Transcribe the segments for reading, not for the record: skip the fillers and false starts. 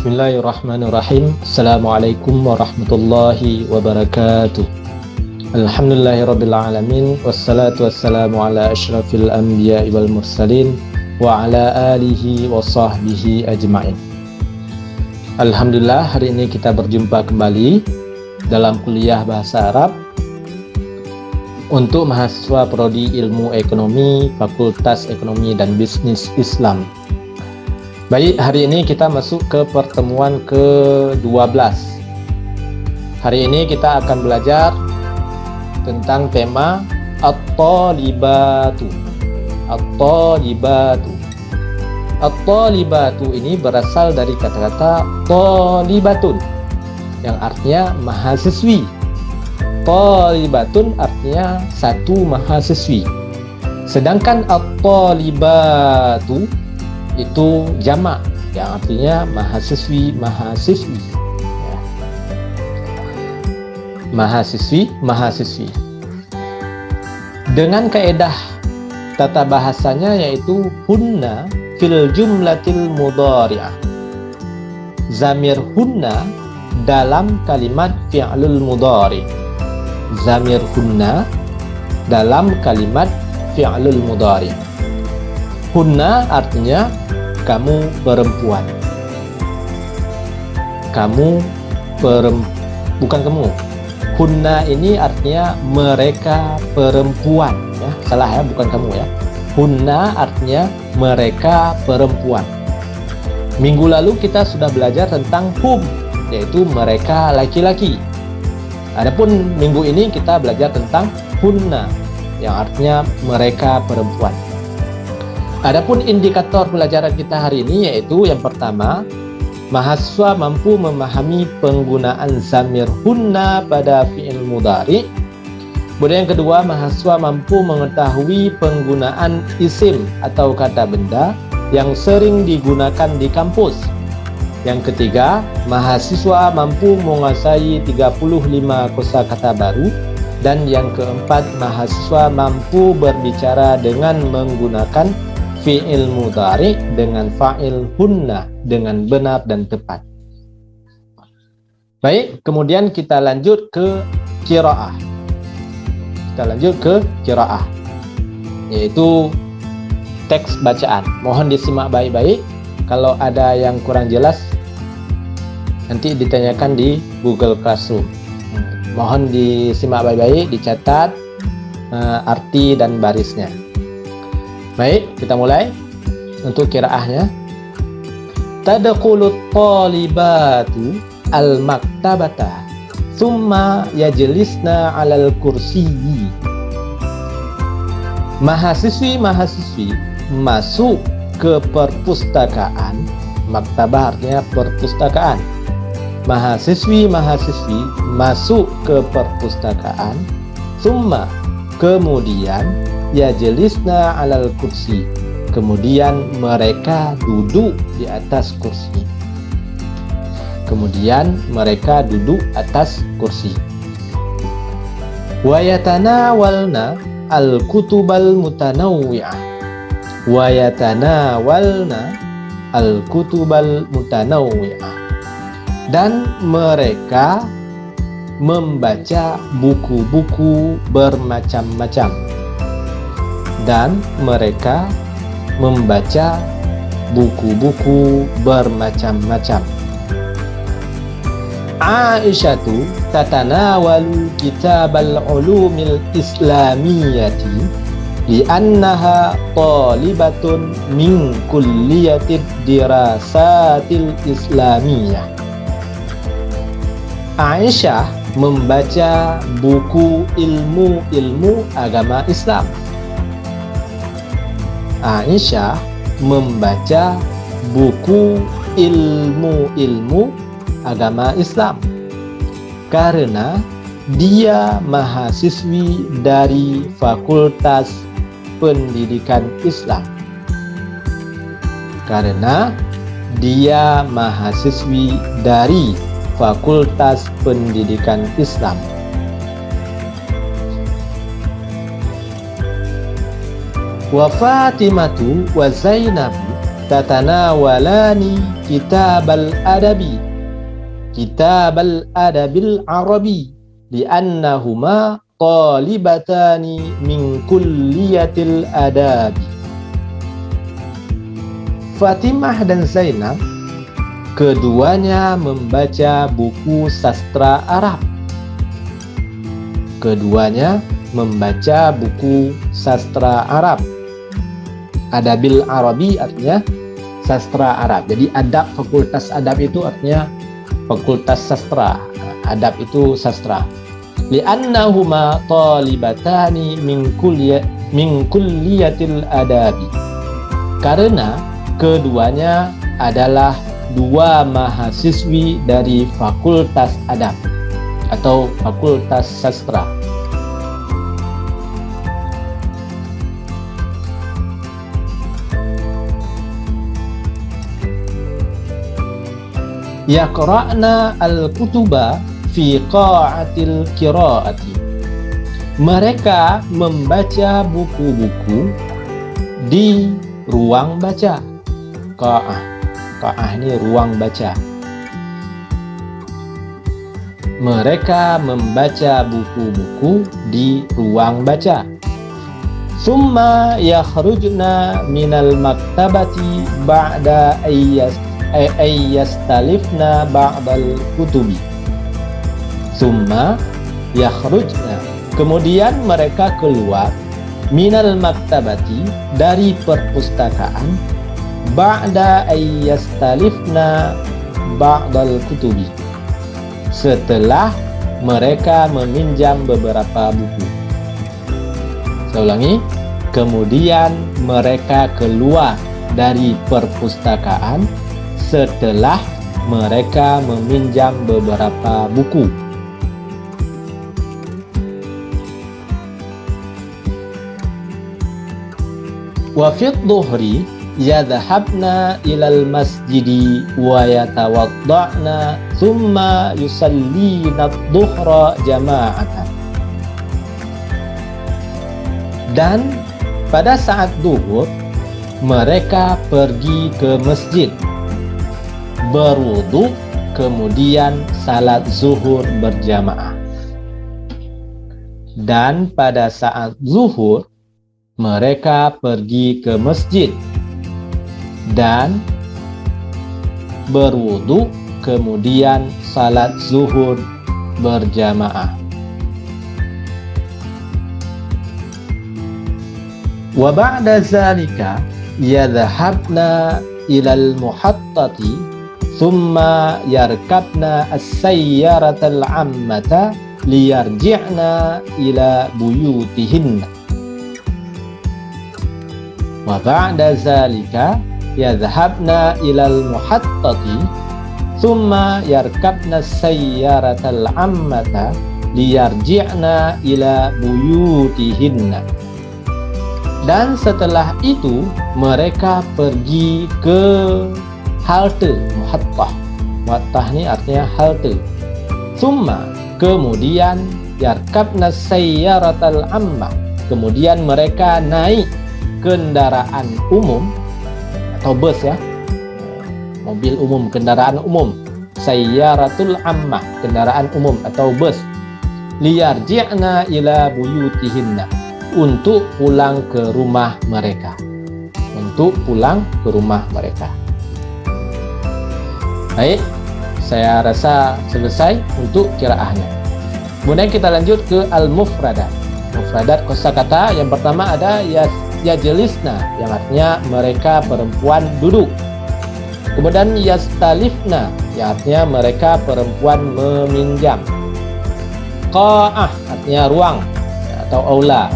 Bismillahirrahmanirrahim. Assalamualaikum warahmatullahi wabarakatuh. Alhamdulillahirabbil alamin wassalatu wassalamu ala asyrafil anbiya'i wal mursalin wa ala alihi wa sahbihi ajma'in. Alhamdulillah, hari ini kita berjumpa kembali dalam kuliah bahasa Arab untuk mahasiswa prodi Ilmu Ekonomi Fakultas Ekonomi dan Bisnis Islam. Baik, hari ini kita masuk ke pertemuan ke-12. Hari ini kita akan belajar tentang tema At-Talibatu. At-Talibatu. At-Talibatu ini berasal dari kata-kata Talibatun, yang artinya mahasiswi. Talibatun artinya satu mahasiswi. Sedangkan At-Talibatu itu jamak, yang artinya mahasiswi-mahasiswi ya. Mahasiswi-mahasiswi dengan kaedah tata bahasanya, yaitu hunna fil jumlatil mudhari'ah. Zamir hunna dalam kalimat fi'lul mudhari'. Zamir hunna dalam kalimat fi'lul mudhari'. Hunna artinya kamu perempuan. Bukan kamu. Hunna ini artinya mereka perempuan ya. Salah ya, bukan kamu ya. Hunna artinya mereka perempuan. Minggu lalu kita sudah belajar tentang hum, yaitu mereka laki-laki. Adapun minggu ini kita belajar tentang hunna, yang artinya mereka perempuan. Adapun indikator pelajaran kita hari ini, yaitu yang pertama, mahasiswa mampu memahami penggunaan zamir hunna pada fi'il mudhari. Kemudian yang kedua, mahasiswa mampu mengetahui penggunaan isim atau kata benda yang sering digunakan di kampus. Yang ketiga, mahasiswa mampu menguasai 35 kosakata baru. Dan yang keempat, mahasiswa mampu berbicara dengan menggunakan fi'il mudhari dengan fa'il hunna dengan benar dan tepat. Baik, kemudian kita lanjut ke qiraah. Yaitu teks bacaan. Mohon disimak baik-baik. Kalau ada yang kurang jelas, nanti ditanyakan di Google Classroom. Mohon disimak baik-baik, dicatat arti dan barisnya. Baik, kita mulai untuk qiraahnya. Tadkhulul talibatu al-maktabata thumma yajlisna 'alal kursiyyi. Mahasiswi-mahasiswi masuk ke perpustakaan. Maktabah artinya perpustakaan. Mahasiswi-mahasiswi masuk ke perpustakaan. Thumma, kemudian, yajlisna 'alal kursi, kemudian mereka duduk di atas kursi. Wa yatanawalna al-kutubal mutanawwi'ah. Dan mereka membaca buku-buku bermacam-macam. Aisyatu tatanawalu kitabal ulumil islamiyati li'annaha talibatun min kulliyatid dirasatil islamiyah. Aisyah membaca buku ilmu agama Islam. Aisyah membaca buku ilmu agama Islam karena dia mahasiswi dari Fakultas Pendidikan Islam. Fakultas Pendidikan Islam. Wa Fatimatu wa Zainabu tatanawalani kitabal adabil arabi li'annahuma talibatani min kulliyatil adabi. Fatimah dan Zainab keduanya membaca buku sastra Arab. Keduanya membaca buku sastra Arab. Adabil Arabi artinya sastra Arab. Jadi adab, fakultas adab itu artinya fakultas sastra. Adab itu sastra. Li'annahuma talibatani min kulliyatil adabi. Karena keduanya adalah dua mahasiswi dari fakultas adab atau fakultas sastra. Yaqra'na al-kutuba fi qa'atil qira'ati. Mereka membaca buku-buku di ruang baca. Qa'ah ini ruang baca. Mereka membaca buku-buku di ruang baca. Summa yakhrujna minal maktabati ba'da ayyastalifna ba'dal kutubi. Summa yakhrujna, kemudian mereka keluar minal maktabati, dari perpustakaan, ba'da ayyastalifna ba'dal kutubi, setelah mereka meminjam beberapa buku. Saya ulangi, kemudian mereka keluar dari perpustakaan setelah mereka meminjam beberapa buku. Wa fi dhuhri yadhhabna ilal masjidi wa yatawadda'na thumma yusallina adh-dhuhra jama'atan. Dan pada saat zuhur mereka pergi ke masjid, berwudu, kemudian salat zuhur berjamaah. Dan pada saat zuhur mereka pergi ke masjid dan berwudu, kemudian salat zuhur berjamaah. Wa ba'da zalika yadhhabna ilal muhattati thumma yarkabna as-sayyaratal 'ammata liyarji'na ila buyutihinna. Wa ba'da zalika yadhhabna ilal muhattati thumma yarkabna as-sayyaratal 'ammata liyarji'na ila buyutihinna. Dan setelah itu mereka pergi ke halte muhattah. Muhattah ini artinya halte. Thumma, kemudian yarkabna as-sayyaratal 'ammah, kemudian mereka naik kendaraan umum atau bus, ya, mobil umum, kendaraan umum, sayyaratul ammah, kendaraan umum atau bus, liyarji'na ila buyutihinna, untuk pulang ke rumah mereka, untuk pulang ke rumah mereka. Baik, saya rasa selesai untuk qiraahnya. Kemudian kita lanjut ke al-mufradat. Mufradat kosakata yang pertama ada yajlisna, yang artinya mereka perempuan duduk. Kemudian yastalifna, yang artinya mereka perempuan meminjam. Qa'ah artinya ruang atau aula.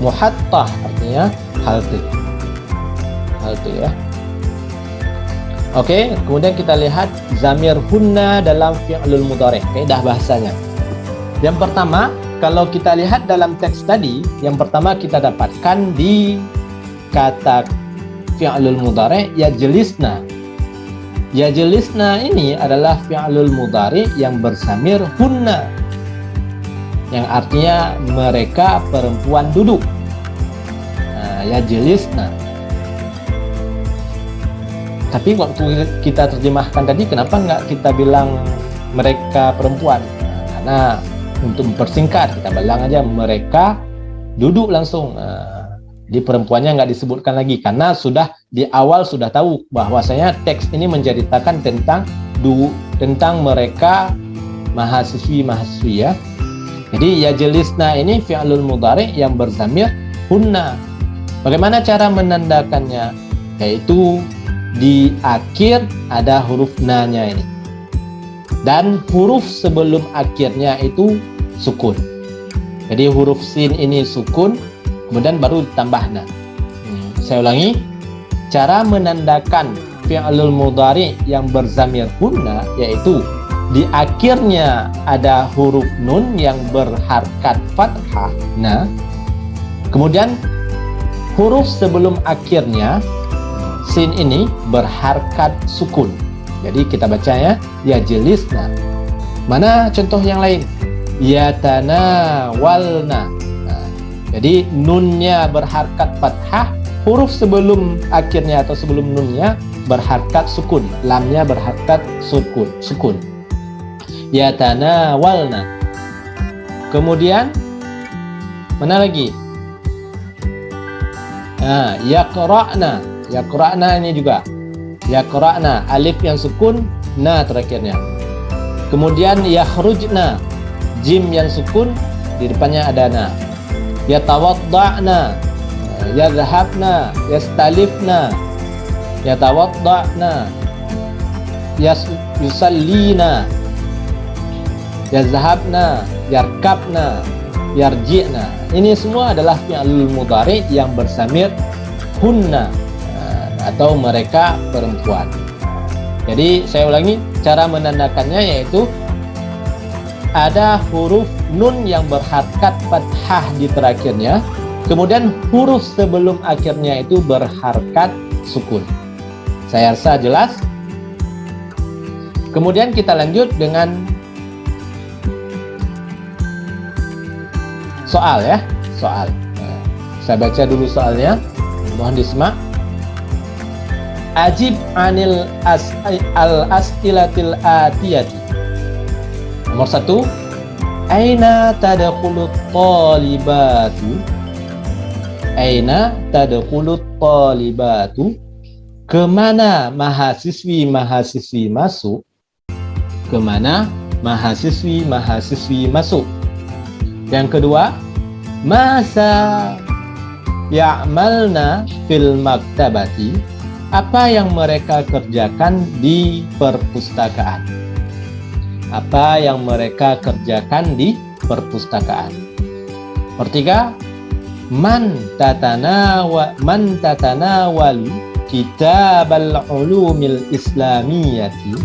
Muhattah artinya halte. Halte, ya. Oke, kemudian kita lihat zamir hunna dalam fi'lul mudhari', kaidah bahasanya. Yang pertama, kalau kita lihat dalam teks tadi, yang pertama kita dapatkan di kata fi'lul mudhari' yajlisna. Yajlisna ini adalah fi'lul mudhari' yang berzamir hunna, yang artinya mereka perempuan duduk. Nah, yajlisna. Tapi waktu kita terjemahkan tadi, kenapa nggak kita bilang mereka perempuan? Nah, karena untuk mempersingkat, kita bilang aja mereka duduk langsung. Di perempuannya nggak disebutkan lagi, karena sudah di awal sudah tahu bahwasanya teks ini menceritakan tentang mereka mahasiswi-mahasiswi ya. Jadi yajlisna ini fi'lul mudhari yang berzamir hunna. Bagaimana cara menandakannya? Yaitu di akhir ada huruf na-nya ini, dan huruf sebelum akhirnya itu sukun. Jadi huruf sin ini sukun, kemudian baru ditambah na. Saya ulangi, cara menandakan fi'lul mudhari yang berzamir hunna yaitu di akhirnya ada huruf nun yang berharkat fathah na, kemudian huruf sebelum akhirnya sin ini berharkat sukun. Jadi kita bacanya yajlisna. Mana contoh yang lain? Yatanawalna. Nah, jadi nunnya berharkat fathah, huruf sebelum akhirnya atau sebelum nunnya berharkat sukun, lamnya berharkat sukun. Yatanawalna. Kemudian mana lagi? Nah, yaqra'na. Yaqra'na ini juga. Yaqra'na, alif yang sukun, na terakhirnya. Kemudian yakhrujna, jim yang sukun, di depannya ada na. Yatawadda'na, yadhhabna, yastalifna, yatawadda'na, yusallina, yazhabna, yarkabna, yarji'na. Ini semua adalah fi'lul mudhari yang berzamir hunna, atau mereka perempuan. Jadi saya ulangi, cara menandakannya yaitu ada huruf nun yang berharkat fathah di terakhirnya, kemudian huruf sebelum akhirnya itu berharkat sukun. Saya rasa jelas. Kemudian kita lanjut dengan soal ya, soal. Saya baca dulu soalnya, mohon disimak. Ajib anil al-as'ilatil atiyati. Nomor 1, aina tadkhulu talibatu? Aina tadkhulu talibatu? Kemana mahasiswi-mahasiswi masuk? Kemana mahasiswi-mahasiswi masuk? Yang kedua, masa ya'malna fil maktabati? Apa yang mereka kerjakan di perpustakaan? Apa yang mereka kerjakan di perpustakaan? Pertiga, man tatanawalu kitabal ulumil islamiyati?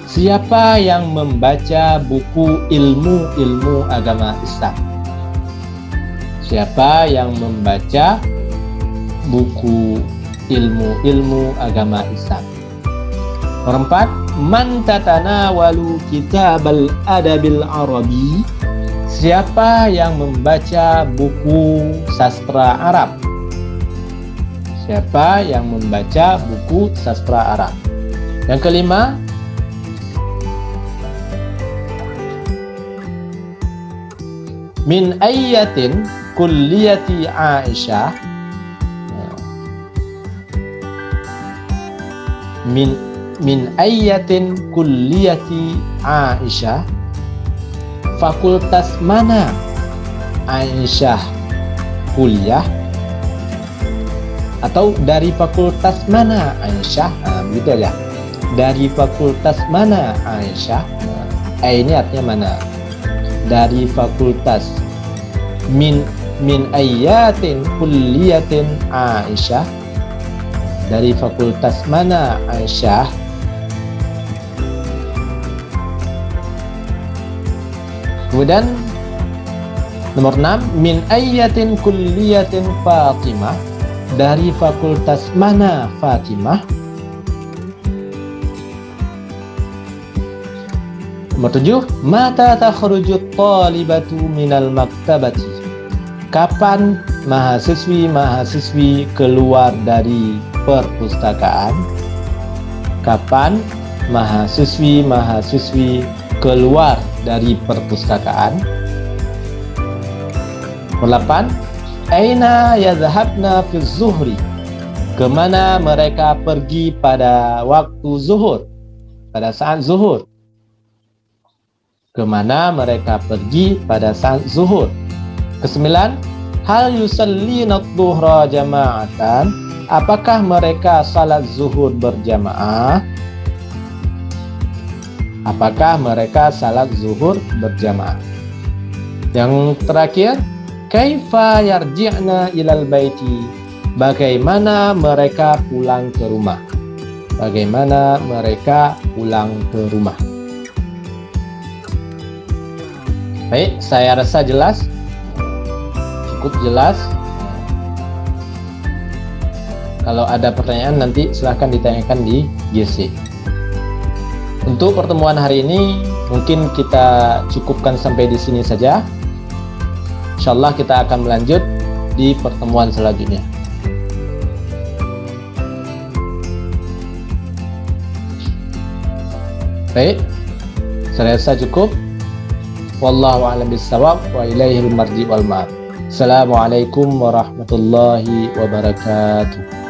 Siapa yang membaca buku ilmu-ilmu agama Islam? Siapa yang membaca buku ilmu-ilmu agama Islam? Nomor 4, man tatanawalu kitabal adabil arabi? Siapa yang membaca buku sastra Arab? Siapa yang membaca buku sastra Arab? Yang kelima, min ayyatin kulliyati Aisyah? Min ayyatin kulliyati Aisyah? Fakultas mana Aisyah kuliah? Atau dari fakultas mana Aisyah? Begitu aja. Dari fakultas mana Aisyah? Ini artinya mana? Dari fakultas. Min ayyatin kulliyatin Aisyah? Dari fakultas mana Aisyah? Kemudian nomor 6, min ayyatin kulliyatin Fatimah? Dari fakultas mana Fatimah? Nomor 7, mata takhrujut talibatu minal maktabati? Kapan mahasiswi-mahasiswi keluar dari perpustakaan? Kapan mahasiswi keluar dari perpustakaan? Nomor 8. Aina yadhhabna fi zuhri? Kemana mereka pergi pada waktu zuhur? Pada saat zuhur. Kemana mereka pergi pada saat zuhur? Kesembilan. Hal yusallina adh-dhuhra jama'atan? Apakah mereka salat zuhur berjamaah? Apakah mereka salat zuhur berjamaah? Yang terakhir, kaifa yarji'na ilal baiti? Bagaimana mereka pulang ke rumah? Bagaimana mereka pulang ke rumah? Baik, saya rasa jelas. Cukup jelas. Kalau ada pertanyaan nanti silahkan ditanyakan di GC. Untuk pertemuan hari ini mungkin kita cukupkan sampai di sini saja. Insyaallah kita akan melanjut di pertemuan selanjutnya. Baik, saya rasa cukup. Wallahu a'lam bishawab wa ilaihil marji wal ma'ab. Assalamualaikum warahmatullahi wabarakatuh.